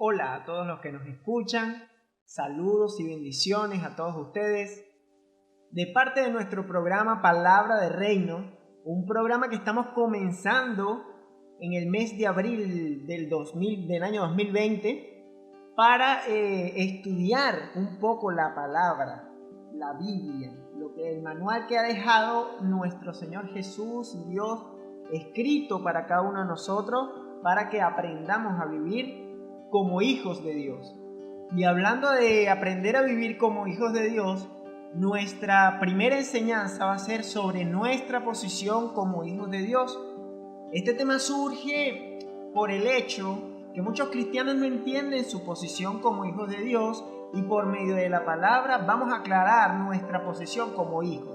Hola a todos los que nos escuchan, saludos y bendiciones a todos ustedes. De parte de nuestro programa Palabra de Reino, un programa que estamos comenzando en el mes de abril del año 2020 para estudiar un poco la palabra, la Biblia, el manual que ha dejado nuestro Señor Jesús y Dios escrito para cada uno de nosotros para que aprendamos a vivir como hijos de Dios. Y hablando de aprender a vivir como hijos de Dios, nuestra primera enseñanza va a ser sobre nuestra posición como hijos de Dios. Este tema surge por el hecho que muchos cristianos no entienden su posición como hijos de Dios, y por medio de la palabra vamos a aclarar nuestra posición como hijos.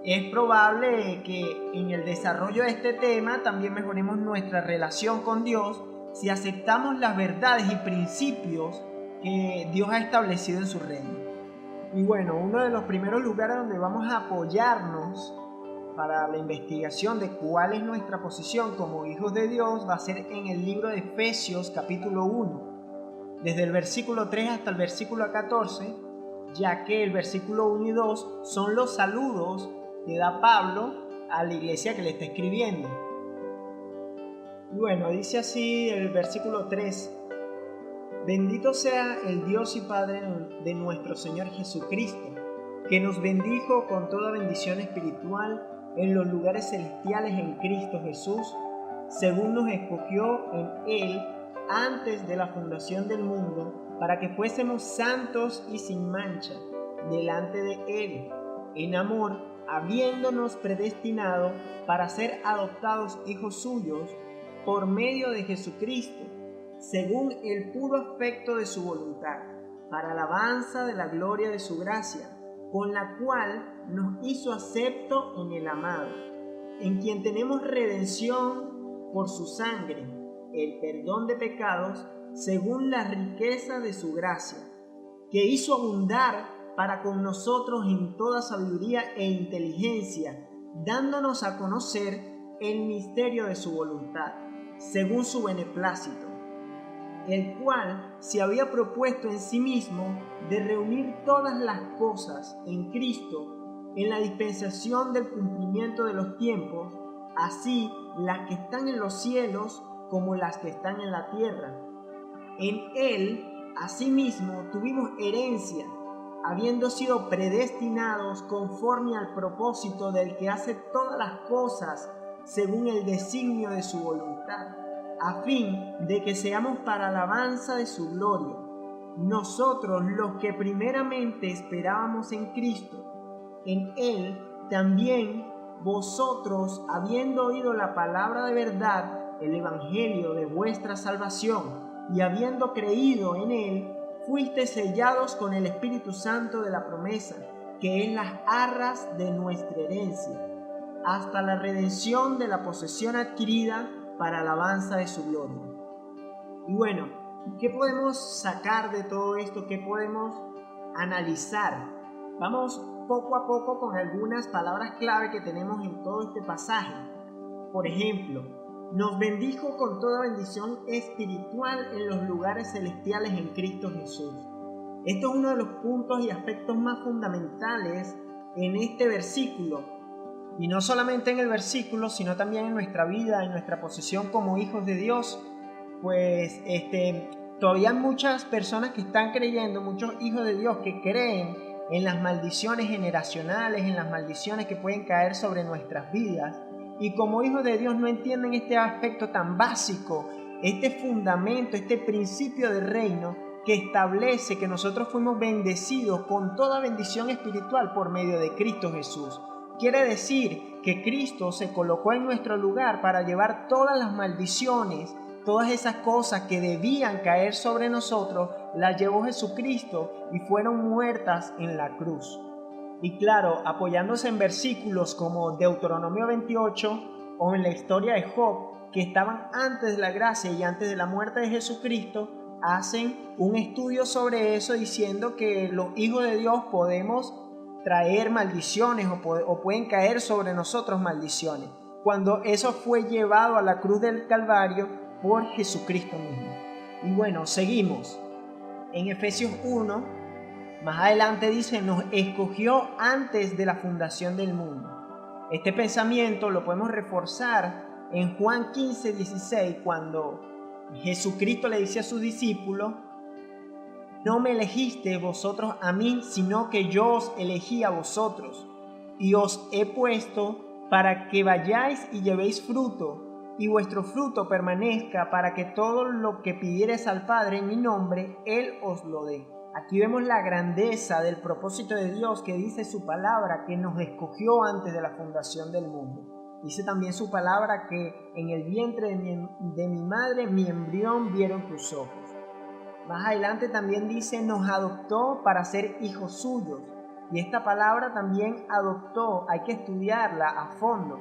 Es probable que en el desarrollo de este tema también mejoremos nuestra relación con Dios si aceptamos las verdades y principios que Dios ha establecido en su reino. Y bueno, uno de los primeros lugares donde vamos a apoyarnos para la investigación de cuál es nuestra posición como hijos de Dios va a ser en el libro de Efesios capítulo 1, desde el versículo 3 hasta el versículo 14, ya que el versículo 1 y 2 son los saludos que da Pablo a la iglesia que le está escribiendo. Y bueno, dice así el versículo 3: Bendito sea el Dios y Padre de nuestro Señor Jesucristo, que nos bendijo con toda bendición espiritual en los lugares celestiales en Cristo Jesús, según nos escogió en Él antes de la fundación del mundo, para que fuésemos santos y sin mancha delante de Él, en amor, habiéndonos predestinado para ser adoptados hijos suyos por medio de Jesucristo, según el puro afecto de su voluntad, para alabanza de la gloria de su gracia, con la cual nos hizo acepto en el amado, en quien tenemos redención por su sangre, el perdón de pecados, según la riqueza de su gracia, que hizo abundar para con nosotros en toda sabiduría e inteligencia, dándonos a conocer el misterio de su voluntad, según su beneplácito, el cual se había propuesto en sí mismo de reunir todas las cosas en Cristo en la dispensación del cumplimiento de los tiempos, así las que están en los cielos como las que están en la tierra. En Él, asimismo, tuvimos herencia, habiendo sido predestinados conforme al propósito del que hace todas las cosas según el designio de su voluntad, a fin de que seamos para alabanza de su gloria, nosotros los que primeramente esperábamos en Cristo. En Él también vosotros, habiendo oído la palabra de verdad, el evangelio de vuestra salvación, y habiendo creído en Él, fuisteis sellados con el Espíritu Santo de la promesa, que es las arras de nuestra herencia, hasta la redención de la posesión adquirida para alabanza de su gloria. Y bueno, ¿qué podemos sacar de todo esto? ¿Qué podemos analizar? Vamos poco a poco con algunas palabras clave que tenemos en todo este pasaje. Por ejemplo, nos bendijo con toda bendición espiritual en los lugares celestiales en Cristo Jesús. Esto es uno de los puntos y aspectos más fundamentales en este versículo. Y no solamente en el versículo, sino también en nuestra vida, en nuestra posición como hijos de Dios. Pues todavía hay muchas personas que están creyendo, muchos hijos de Dios que creen en las maldiciones generacionales, en las maldiciones que pueden caer sobre nuestras vidas. Y como hijos de Dios no entienden este aspecto tan básico, este fundamento, este principio del reino que establece que nosotros fuimos bendecidos con toda bendición espiritual por medio de Cristo Jesús. Quiere decir que Cristo se colocó en nuestro lugar para llevar todas las maldiciones, todas esas cosas que debían caer sobre nosotros, las llevó Jesucristo y fueron muertas en la cruz. Y claro, apoyándose en versículos como Deuteronomio 28 o en la historia de Job, que estaban antes de la gracia y antes de la muerte de Jesucristo, hacen un estudio sobre eso diciendo que los hijos de Dios podemos traer maldiciones o pueden caer sobre nosotros maldiciones, cuando eso fue llevado a la cruz del Calvario por Jesucristo mismo. Y bueno, seguimos. En Efesios 1, más adelante dice, nos escogió antes de la fundación del mundo. Este pensamiento lo podemos reforzar en Juan 15:16, cuando Jesucristo le dice a sus discípulos, no me elegiste vosotros a mí, sino que yo os elegí a vosotros, y os he puesto para que vayáis y llevéis fruto, y vuestro fruto permanezca, para que todo lo que pidiereis al Padre en mi nombre, Él os lo dé. Aquí vemos la grandeza del propósito de Dios que dice su palabra, que nos escogió antes de la fundación del mundo. Dice también su palabra que en el vientre de mi madre, mi embrión vieron tus ojos. Más adelante también dice, nos adoptó para ser hijos suyos. Y esta palabra también adoptó, hay que estudiarla a fondo,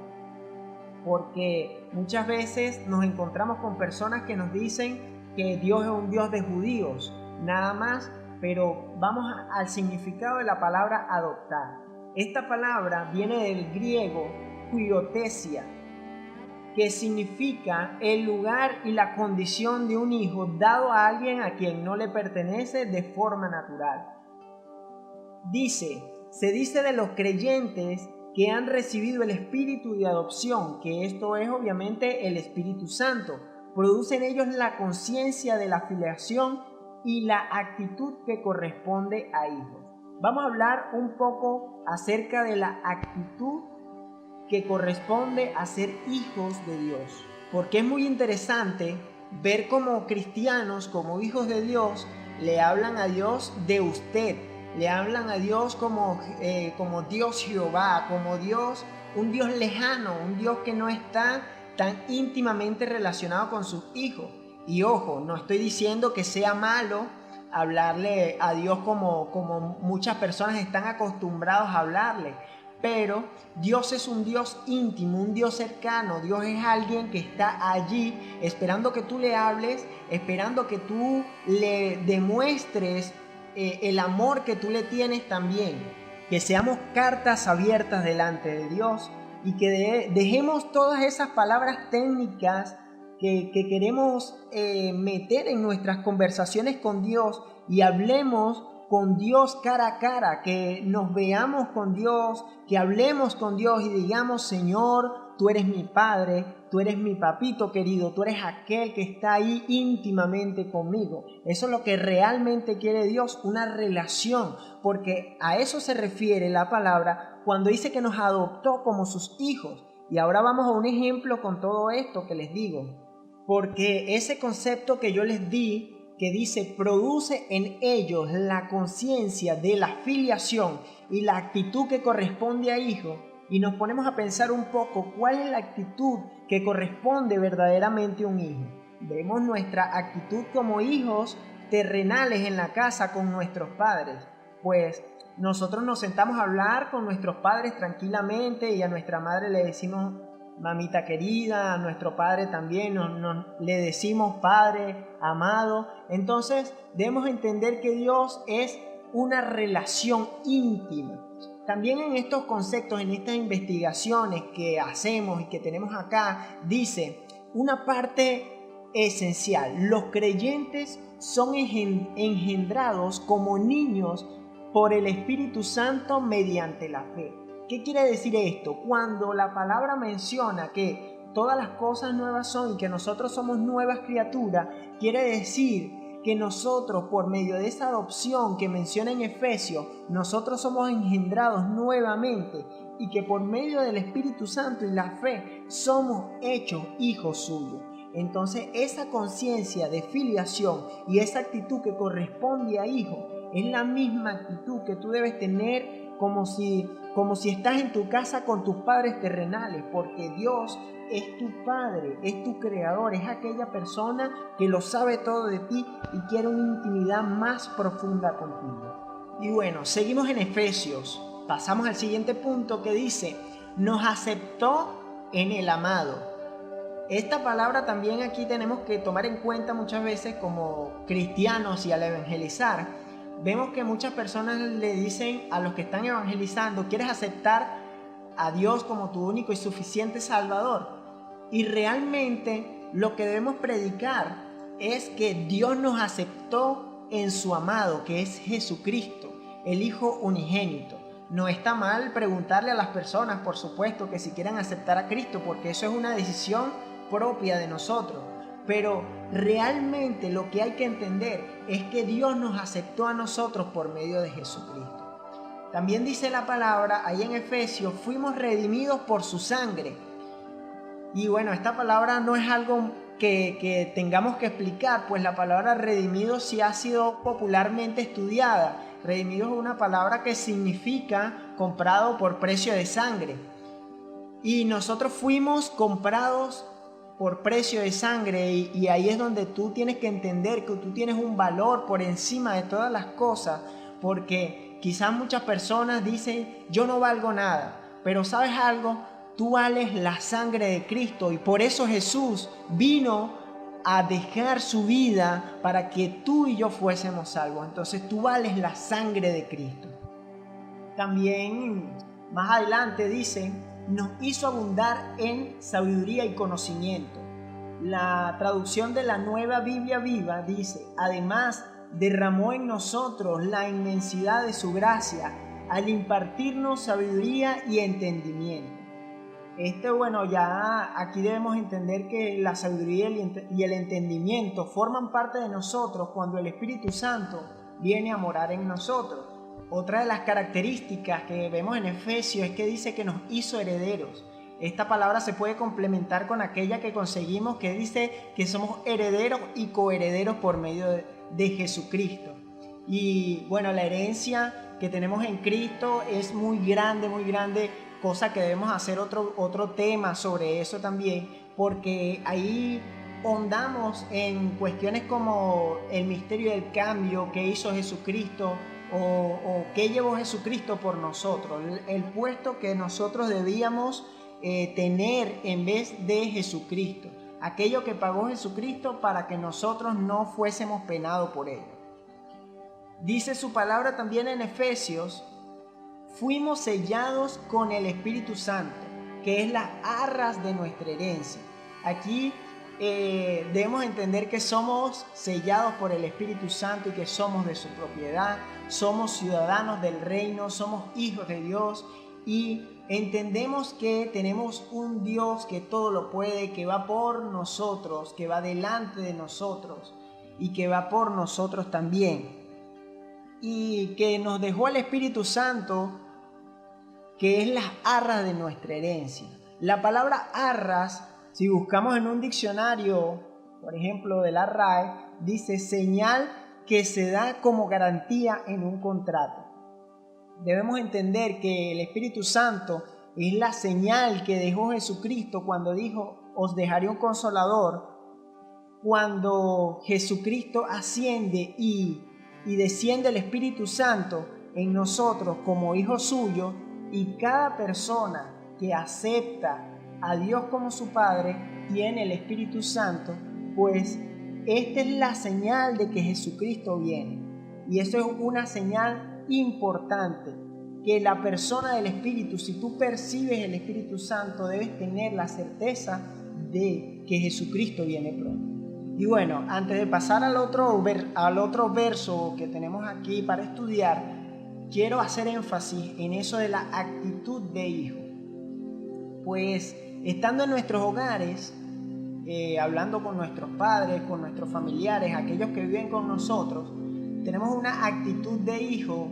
porque muchas veces nos encontramos con personas que nos dicen que Dios es un Dios de judíos, nada más, pero vamos al significado de la palabra adoptar. Esta palabra viene del griego huiothesia, que significa el lugar y la condición de un hijo dado a alguien a quien no le pertenece de forma natural. Se dice de los creyentes que han recibido el espíritu de adopción, que esto es obviamente el Espíritu Santo, produce en ellos la conciencia de la filiación y la actitud que corresponde a hijos. Vamos a hablar un poco acerca de la actitud que corresponde a ser hijos de Dios, porque es muy interesante ver cómo cristianos, como hijos de Dios, le hablan a Dios de usted, le hablan a Dios como Dios Jehová, como Dios, un Dios lejano, un Dios que no está tan íntimamente relacionado con sus hijos. Y ojo, no estoy diciendo que sea malo hablarle a Dios como muchas personas están acostumbrados a hablarle, pero Dios es un Dios íntimo, un Dios cercano. Dios es alguien que está allí esperando que tú le hables, esperando que tú le demuestres el amor que tú le tienes también. Que seamos cartas abiertas delante de Dios y que dejemos todas esas palabras técnicas que queremos meter en nuestras conversaciones con Dios y hablemos con Dios cara a cara, que nos veamos con Dios, que hablemos con Dios y digamos, Señor, tú eres mi Padre, tú eres mi papito querido, tú eres aquel que está ahí íntimamente conmigo. Eso es lo que realmente quiere Dios, una relación, porque a eso se refiere la palabra cuando dice que nos adoptó como sus hijos. Y ahora vamos a un ejemplo con todo esto que les digo, porque ese concepto que yo les di, que dice, produce en ellos la conciencia de la filiación y la actitud que corresponde a hijo, y nos ponemos a pensar un poco cuál es la actitud que corresponde verdaderamente a un hijo. Vemos nuestra actitud como hijos terrenales en la casa con nuestros padres, pues nosotros nos sentamos a hablar con nuestros padres tranquilamente y a nuestra madre le decimos mamita querida, a nuestro padre también le decimos padre amado. Entonces debemos entender que Dios es una relación íntima. También en estos conceptos, en estas investigaciones que hacemos y que tenemos acá, dice una parte esencial: los creyentes son engendrados como niños por el Espíritu Santo mediante la fe. ¿Qué quiere decir esto? Cuando la palabra menciona que todas las cosas nuevas son y que nosotros somos nuevas criaturas, quiere decir que nosotros, por medio de esa adopción que menciona en Efesios, nosotros somos engendrados nuevamente y que por medio del Espíritu Santo y la fe somos hechos hijos suyos. Entonces esa conciencia de filiación y esa actitud que corresponde a hijo es la misma actitud que tú debes tener como si estás en tu casa con tus padres terrenales, porque Dios es tu Padre, es tu Creador, es aquella persona que lo sabe todo de ti y quiere una intimidad más profunda contigo. Y bueno, seguimos en Efesios, pasamos al siguiente punto que dice, nos aceptó en el amado. Esta palabra también aquí tenemos que tomar en cuenta muchas veces como cristianos y al evangelizar. Vemos que muchas personas le dicen a los que están evangelizando, ¿quieres aceptar a Dios como tu único y suficiente Salvador? Y realmente lo que debemos predicar es que Dios nos aceptó en su amado, que es Jesucristo, el Hijo unigénito. No está mal preguntarle a las personas, por supuesto, que si quieren aceptar a Cristo, porque eso es una decisión propia de nosotros. Pero realmente lo que hay que entender es que Dios nos aceptó a nosotros por medio de Jesucristo. También dice la palabra ahí en Efesios, fuimos redimidos por su sangre. Y bueno, esta palabra no es algo que tengamos que explicar, pues la palabra redimido sí ha sido popularmente estudiada. Redimido es una palabra que significa comprado por precio de sangre. Y nosotros fuimos comprados por precio de sangre, y ahí es donde tú tienes que entender que tú tienes un valor por encima de todas las cosas, porque quizás muchas personas dicen, yo no valgo nada, pero ¿sabes algo? Tú vales la sangre de Cristo, y por eso Jesús vino a dejar su vida para que tú y yo fuésemos salvos. Entonces tú vales la sangre de Cristo. También más adelante dice, nos hizo abundar en sabiduría y conocimiento. La traducción de la Nueva Biblia Viva dice, además derramó en nosotros la inmensidad de su gracia al impartirnos sabiduría y entendimiento. Bueno, ya aquí debemos entender que la sabiduría y el entendimiento forman parte de nosotros cuando el Espíritu Santo viene a morar en nosotros. Otra de las características que vemos en Efesios es que dice que nos hizo herederos. Esta palabra se puede complementar con aquella que conseguimos, que dice que somos herederos y coherederos por medio de Jesucristo. Y bueno, la herencia que tenemos en Cristo es muy grande, cosa que debemos hacer otro tema sobre eso también, porque ahí hondamos en cuestiones como el misterio del cambio que hizo Jesucristo, o qué llevó Jesucristo por nosotros, el puesto que nosotros debíamos tener en vez de Jesucristo, aquello que pagó Jesucristo para que nosotros no fuésemos penados por ello. Dice su palabra también en Efesios, fuimos sellados con el Espíritu Santo, que es las arras de nuestra herencia. Aquí debemos entender que somos sellados por el Espíritu Santo y que somos de su propiedad, somos ciudadanos del reino, somos hijos de Dios, y entendemos que tenemos un Dios que todo lo puede, que va por nosotros, que va delante de nosotros y que va por nosotros también, y que nos dejó el Espíritu Santo, que es las arras de nuestra herencia. La palabra arras, si buscamos en un diccionario, por ejemplo de la RAE, dice señal que se da como garantía en un contrato. Debemos entender que el Espíritu Santo es la señal que dejó Jesucristo cuando dijo, os dejaré un consolador. Cuando Jesucristo asciende y desciende el Espíritu Santo en nosotros como hijos suyos, y cada persona que acepta a Dios como su Padre tiene el Espíritu Santo, pues esta es la señal de que Jesucristo viene. Y eso es una señal importante, que la persona del Espíritu, si tú percibes el Espíritu Santo, debes tener la certeza de que Jesucristo viene pronto. Y bueno, antes de pasar al otro verso que tenemos aquí para estudiar, quiero hacer énfasis en eso de la actitud de hijo. Pues estando en nuestros hogares, hablando con nuestros padres, con nuestros familiares, aquellos que viven con nosotros, tenemos una actitud de hijo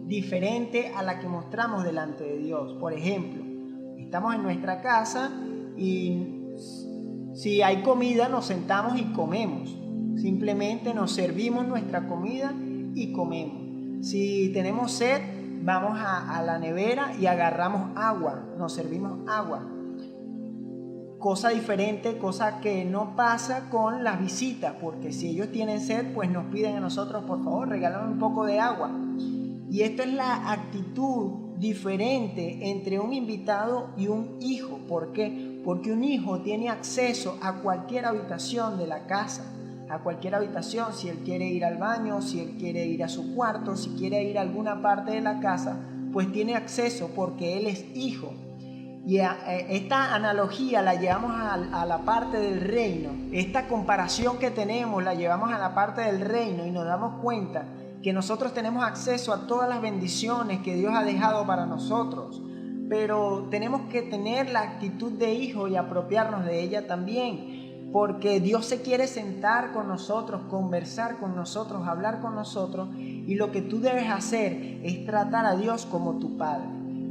diferente a la que mostramos delante de Dios. Por ejemplo, estamos en nuestra casa y si hay comida nos sentamos y comemos. Simplemente nos servimos nuestra comida y comemos. Si tenemos sed, vamos a la nevera y agarramos agua, nos servimos agua. Cosa diferente, cosa que no pasa con las visitas, porque si ellos tienen sed, pues nos piden a nosotros, por favor, regálame un poco de agua. Y esta es la actitud diferente entre un invitado y un hijo. ¿Por qué? Porque un hijo tiene acceso a cualquier habitación de la casa, a cualquier habitación, si él quiere ir al baño, si él quiere ir a su cuarto, si quiere ir a alguna parte de la casa, pues tiene acceso porque él es hijo. Y esta analogía la llevamos a la parte del reino. Esta comparación que tenemos la llevamos a la parte del reino y nos damos cuenta que nosotros tenemos acceso a todas las bendiciones que Dios ha dejado para nosotros. Pero tenemos que tener la actitud de hijo y apropiarnos de ella también. Porque Dios se quiere sentar con nosotros, conversar con nosotros, hablar con nosotros. Y lo que tú debes hacer es tratar a Dios como tu Padre.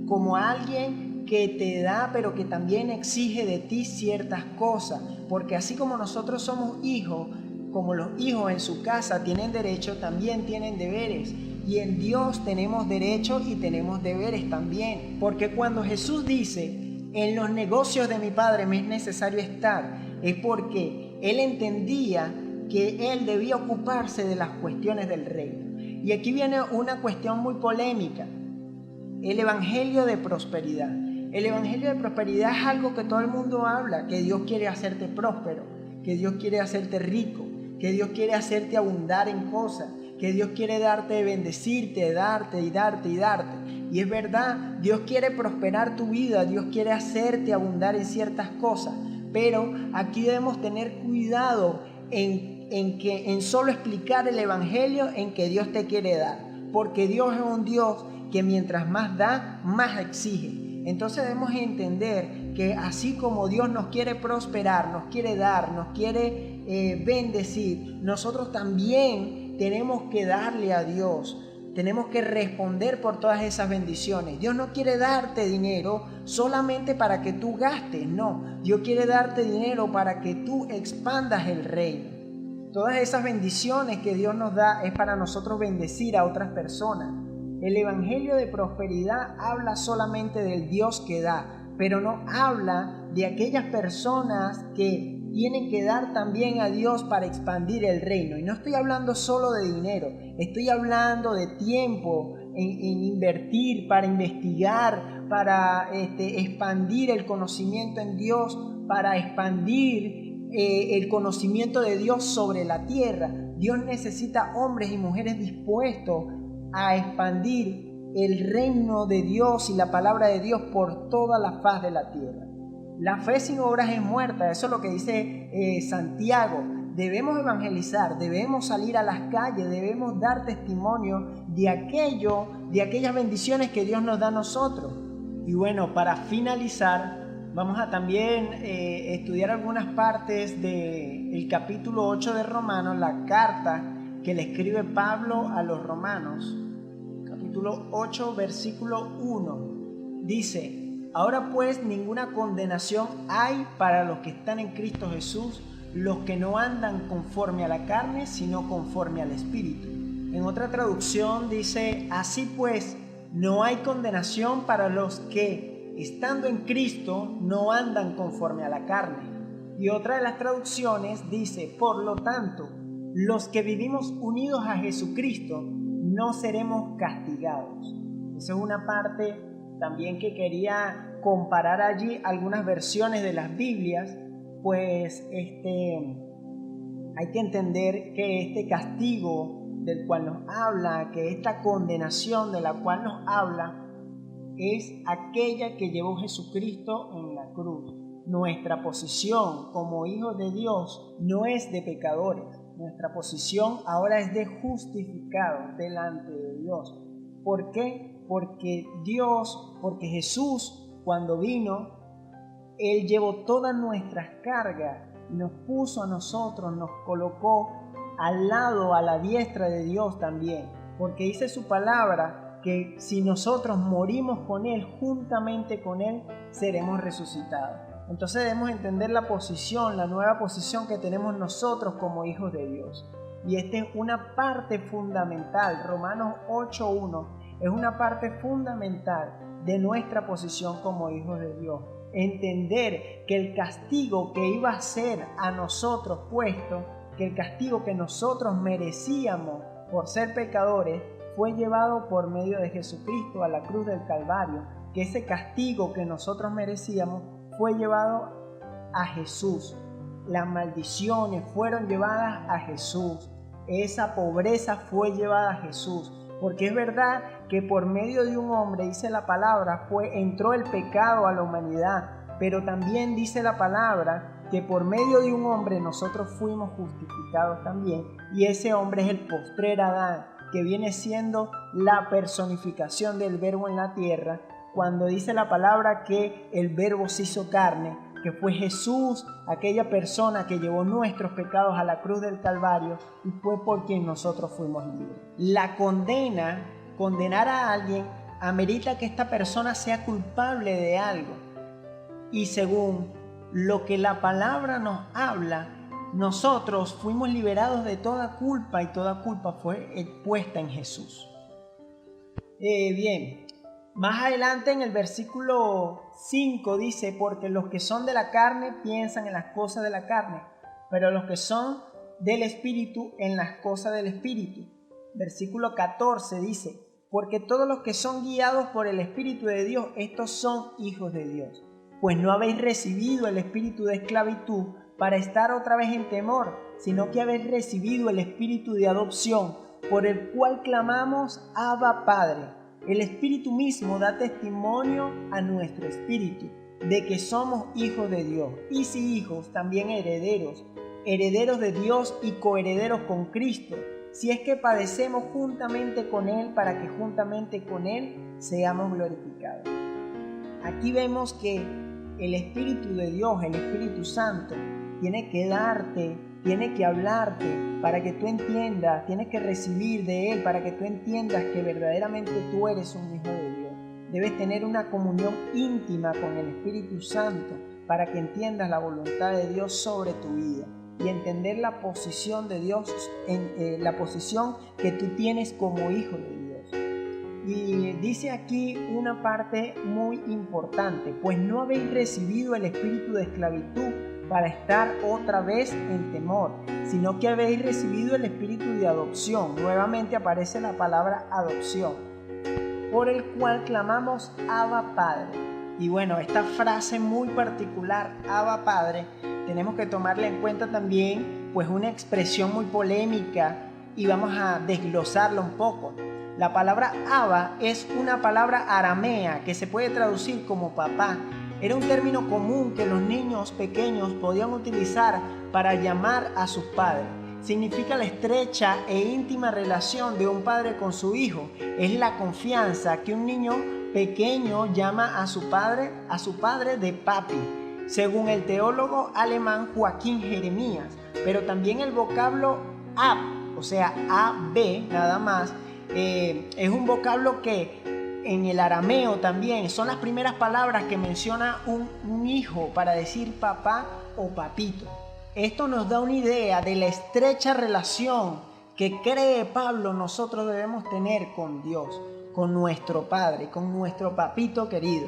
Como alguien que te da, pero que también exige de ti ciertas cosas. Porque así como nosotros somos hijos, como los hijos en su casa tienen derechos, también tienen deberes. Y en Dios tenemos derechos y tenemos deberes también. Porque cuando Jesús dice, en los negocios de mi Padre me es necesario estar, es porque Él entendía que Él debía ocuparse de las cuestiones del reino. Y aquí viene una cuestión muy polémica. El evangelio de prosperidad. El evangelio de prosperidad es algo que todo el mundo habla, que Dios quiere hacerte próspero, que Dios quiere hacerte rico, que Dios quiere hacerte abundar en cosas, que Dios quiere darte, bendecirte, darte y darte y darte. Y es verdad, Dios quiere prosperar tu vida, Dios quiere hacerte abundar en ciertas cosas, pero aquí debemos tener cuidado en solo explicar el evangelio en que Dios te quiere dar, porque Dios es un Dios que mientras más da, más exige. Entonces debemos entender que así como Dios nos quiere prosperar, nos quiere dar, nos quiere bendecir, nosotros también tenemos que darle a Dios, tenemos que responder por todas esas bendiciones. Dios no quiere darte dinero solamente para que tú gastes, no. Dios quiere darte dinero para que tú expandas el reino. Todas esas bendiciones que Dios nos da es para nosotros bendecir a otras personas. El evangelio de prosperidad habla solamente del Dios que da, pero no habla de aquellas personas que tienen que dar también a Dios para expandir el reino. Y no estoy hablando solo de dinero, estoy hablando de tiempo en invertir, para investigar, para expandir el conocimiento en Dios, para expandir el conocimiento de Dios sobre la tierra. Dios necesita hombres y mujeres dispuestos a expandir el reino de Dios y la palabra de Dios por toda la faz de la tierra. La fe sin obras es muerta, eso es lo que dice Santiago. Debemos evangelizar, debemos salir a las calles, debemos dar testimonio de aquellas bendiciones que Dios nos da a nosotros. Y bueno, para finalizar, vamos a también estudiar algunas partes del capítulo 8 de Romanos, la carta que le escribe Pablo a los romanos. Capítulo 8, versículo 1. Dice: ahora pues ninguna condenación hay para los que están en Cristo Jesús, los que no andan conforme a la carne, sino conforme al Espíritu. En otra traducción dice: así pues, no hay condenación para los que, estando en Cristo, no andan conforme a la carne. Y otra de las traducciones dice: por lo tanto, los que vivimos unidos a Jesucristo, no seremos castigados. Esa es una parte también que quería comparar allí algunas versiones de las Biblias, pues hay que entender que este castigo del cual nos habla, que esta condenación de la cual nos habla, es aquella que llevó Jesucristo en la cruz. Nuestra posición como hijos de Dios no es de pecadores. Nuestra posición ahora es de justificados delante de Dios. ¿Por qué? Porque Jesús, cuando vino, Él llevó todas nuestras cargas y nos puso a nosotros, nos colocó al lado, a la diestra de Dios también. Porque dice su palabra que si nosotros morimos con Él, juntamente con Él, seremos resucitados. Entonces debemos entender la posición, la nueva posición que tenemos nosotros como hijos de Dios. Y esta es una parte fundamental. Romanos 8:1 es una parte fundamental de nuestra posición como hijos de Dios. Entender que el castigo que iba a ser a nosotros puesto, que el castigo que nosotros merecíamos por ser pecadores, fue llevado por medio de Jesucristo a la cruz del Calvario. Que ese castigo que nosotros merecíamos fue llevado a Jesús. Las maldiciones fueron llevadas a Jesús. Esa pobreza fue llevada a Jesús. Porque es verdad que por medio de un hombre, dice la palabra, entró el pecado a la humanidad, pero también dice la palabra que por medio de un hombre nosotros fuimos justificados también, y ese hombre es el postrer Adán, que viene siendo la personificación del Verbo en la tierra, cuando dice la palabra que el Verbo se hizo carne, que fue Jesús, aquella persona que llevó nuestros pecados a la cruz del Calvario y fue por quien nosotros fuimos libres. La condenar a alguien, amerita que esta persona sea culpable de algo. Y según lo que la palabra nos habla, nosotros fuimos liberados de toda culpa y toda culpa fue puesta en Jesús. Bien. Más adelante en el versículo 5 dice, porque los que son de la carne piensan en las cosas de la carne, pero los que son del Espíritu en las cosas del Espíritu. Versículo 14 dice, porque todos los que son guiados por el Espíritu de Dios, estos son hijos de Dios. Pues no habéis recibido el espíritu de esclavitud para estar otra vez en temor, sino que habéis recibido el espíritu de adopción, por el cual clamamos, Abba Padre. El Espíritu mismo da testimonio a nuestro espíritu de que somos hijos de Dios, y si hijos, también herederos, herederos de Dios y coherederos con Cristo, si es que padecemos juntamente con Él, para que juntamente con Él seamos glorificados. Aquí vemos que el Espíritu de Dios, el Espíritu Santo, tiene que darte, tiene que hablarte para que tú entiendas, tienes que recibir de Él para que tú entiendas que verdaderamente tú eres un hijo de Dios. Debes tener una comunión íntima con el Espíritu Santo para que entiendas la voluntad de Dios sobre tu vida y entender la posición de Dios, la posición que tú tienes como hijo de Dios. Y dice aquí una parte muy importante, pues no habéis recibido el espíritu de esclavitud para estar otra vez en temor, sino que habéis recibido el espíritu de adopción. Nuevamente aparece la palabra adopción, por el cual clamamos Abba Padre. Y bueno, esta frase muy particular, Abba Padre, tenemos que tomarla en cuenta también, pues una expresión muy polémica, y vamos a desglosarla un poco. La palabra Abba es una palabra aramea que se puede traducir como papá. Era un término común que los niños pequeños podían utilizar para llamar a sus padres. Significa la estrecha e íntima relación de un padre con su hijo. Es la confianza que un niño pequeño llama a su padre de papi, según el teólogo alemán Joaquín Jeremías. Pero también el vocablo ab, o sea, ab nada más, es un vocablo que en el arameo también son las primeras palabras que menciona un hijo para decir papá o papito. Esto nos da una idea de la estrecha relación que cree Pablo nosotros debemos tener con Dios, con nuestro Padre, con nuestro papito querido.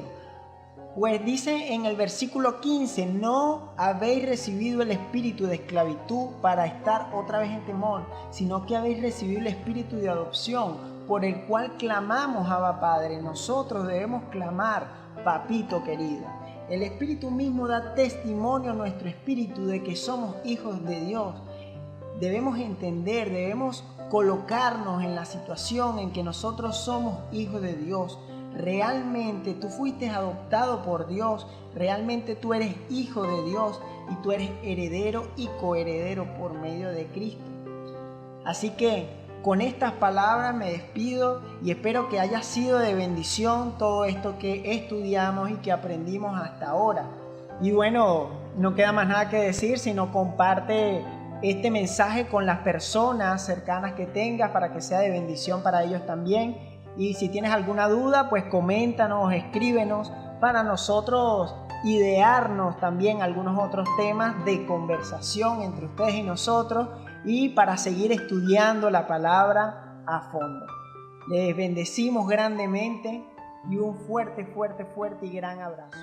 Pues dice en el versículo 15, no habéis recibido el espíritu de esclavitud para estar otra vez en temor, sino que habéis recibido el espíritu de adopción, por el cual clamamos Abba Padre. Nosotros debemos clamar, papito querido. El Espíritu mismo da testimonio a nuestro espíritu de que somos hijos de Dios. Debemos entender, debemos colocarnos en la situación en que nosotros somos hijos de Dios. Realmente tú fuiste adoptado por Dios, realmente tú eres hijo de Dios y tú eres heredero y coheredero por medio de Cristo. Así que con estas palabras me despido y espero que haya sido de bendición todo esto que estudiamos y que aprendimos hasta ahora. Y bueno, no queda más nada que decir, sino comparte este mensaje con las personas cercanas que tengas para que sea de bendición para ellos también. Y si tienes alguna duda, pues coméntanos, escríbenos para nosotros idearnos también algunos otros temas de conversación entre ustedes y nosotros y para seguir estudiando la palabra a fondo. Les bendecimos grandemente y un fuerte y gran abrazo.